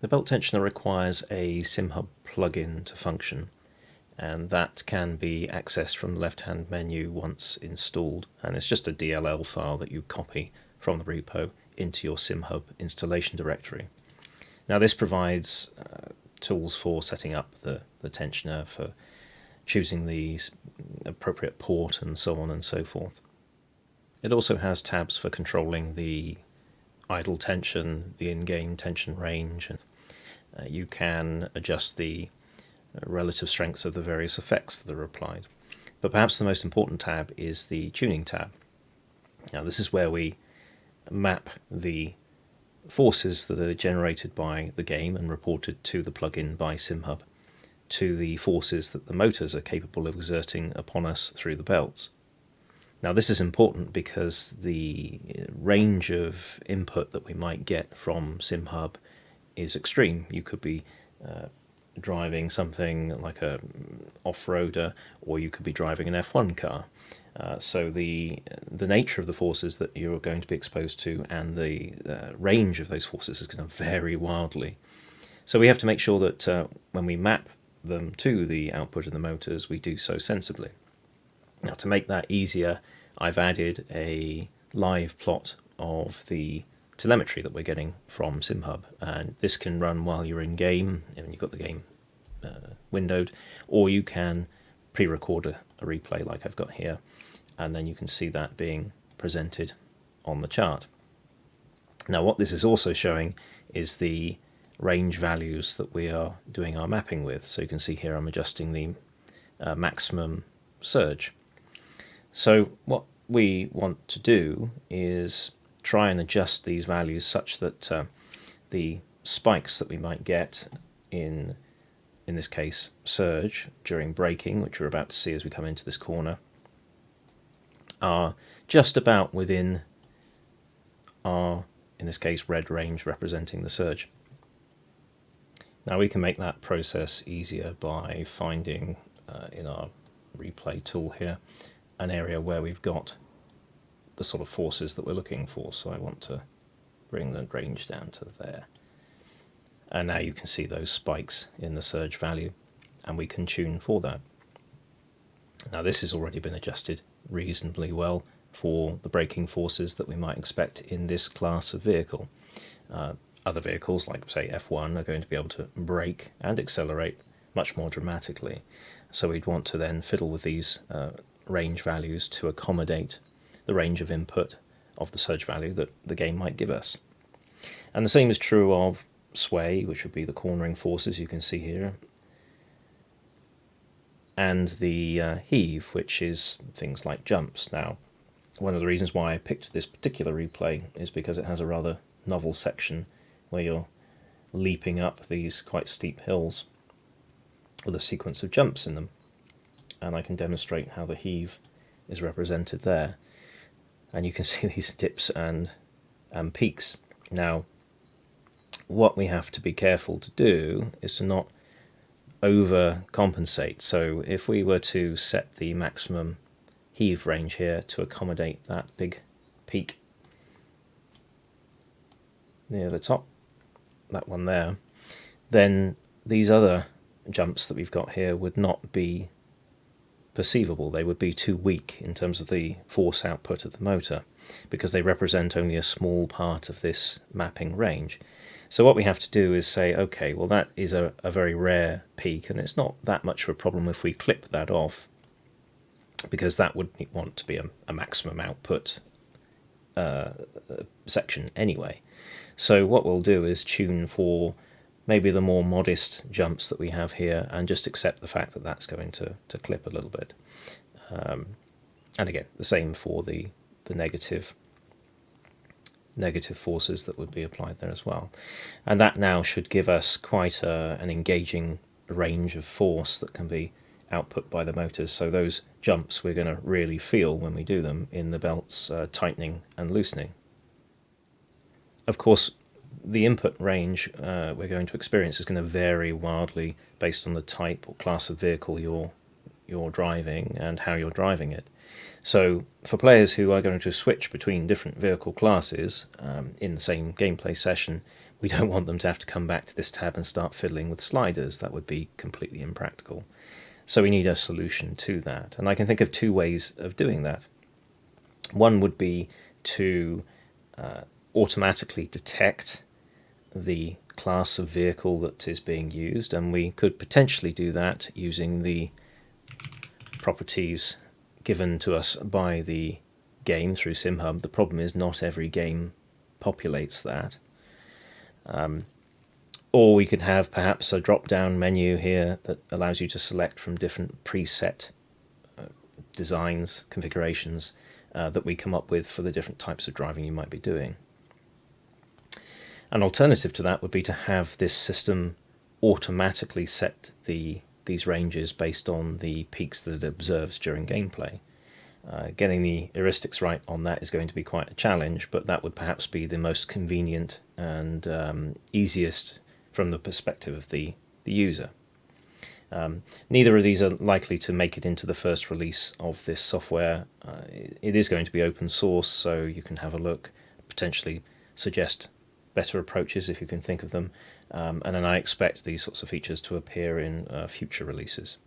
The belt tensioner requires a SimHub plugin to function, and that can be accessed from the left-hand menu once installed, and it's just a DLL file that you copy from the repo into your SimHub installation directory. Now this provides tools for setting up the tensioner, for choosing the appropriate port and so on and so forth. It also has tabs for controlling the idle tension, the in-game tension range. You can adjust the relative strengths of the various effects that are applied. But perhaps the most important tab is the tuning tab. Now this is where we map the forces that are generated by the game and reported to the plugin by SimHub to the forces that the motors are capable of exerting upon us through the belts. Now this is important because the range of input that we might get from SimHub is extreme. You could be driving something like a off-roader, or you could be driving an F1 car. So the nature of the forces that you're going to be exposed to and the range of those forces is going to vary wildly. So we have to make sure that when we map them to the output of the motors, we do so sensibly. Now to make that easier, I've added a live plot of the telemetry that we're getting from SimHub, and this can run while you're in game and you've got the game windowed, or you can pre-record a replay like I've got here, and then you can see that being presented on the chart. Now what this is also showing is the range values that we are doing our mapping with. So you can see here I'm adjusting the maximum surge. So what we want to do is try and adjust these values such that the spikes that we might get in this case surge during braking, which we're about to see as we come into this corner, are just about within our, in this case, red range representing the surge. Now we can make that process easier by finding in our replay tool here an area where we've got the sort of forces that we're looking for. So I want to bring the range down to there. And now you can see those spikes in the surge value, and we can tune for that. Now this has already been adjusted reasonably well for the braking forces that we might expect in this class of vehicle. Other vehicles, like say F1, are going to be able to brake and accelerate much more dramatically. So we'd want to then fiddle with these range values to accommodate the range of input of the surge value that the game might give us. And the same is true of sway, which would be the cornering forces you can see here, and the heave, which is things like jumps. Now, one of the reasons why I picked this particular replay is because it has a rather novel section where you're leaping up these quite steep hills with a sequence of jumps in them, and I can demonstrate how the heave is represented there, and you can see these dips and peaks. Now what we have to be careful to do is to not overcompensate. So if we were to set the maximum heave range here to accommodate that big peak near the top, that one there, then these other jumps that we've got here would not be perceivable. They would be too weak in terms of the force output of the motor, because they represent only a small part of this mapping range. So what we have to do is say, okay, well that is a very rare peak, and it's not that much of a problem if we clip that off, because that would want to be a maximum output section anyway. So what we'll do is tune for maybe the more modest jumps that we have here, and just accept the fact that that's going to clip a little bit. And again, the same for the negative forces that would be applied there as well. And that now should give us quite an engaging range of force that can be output by the motors. So those jumps we're going to really feel when we do them in the belts tightening and loosening. Of course, the input range we're going to experience is going to vary wildly based on the type or class of vehicle you're driving and how you're driving it. So for players who are going to switch between different vehicle classes in the same gameplay session, we don't want them to have to come back to this tab and start fiddling with sliders. That would be completely impractical. So we need a solution to that. And I can think of two ways of doing that. One would be to automatically detect the class of vehicle that is being used, and we could potentially do that using the properties given to us by the game through SimHub. The problem is not every game populates that. Or we could have perhaps a drop-down menu here that allows you to select from different preset designs, configurations that we come up with for the different types of driving you might be doing. An alternative to that would be to have this system automatically set these ranges based on the peaks that it observes during gameplay. Getting the heuristics right on that is going to be quite a challenge, but that would perhaps be the most convenient and easiest from the perspective of the user. Neither of these are likely to make it into the first release of this software. It is going to be open source, so you can have a look, potentially suggest better approaches if you can think of them, and then I expect these sorts of features to appear in future releases.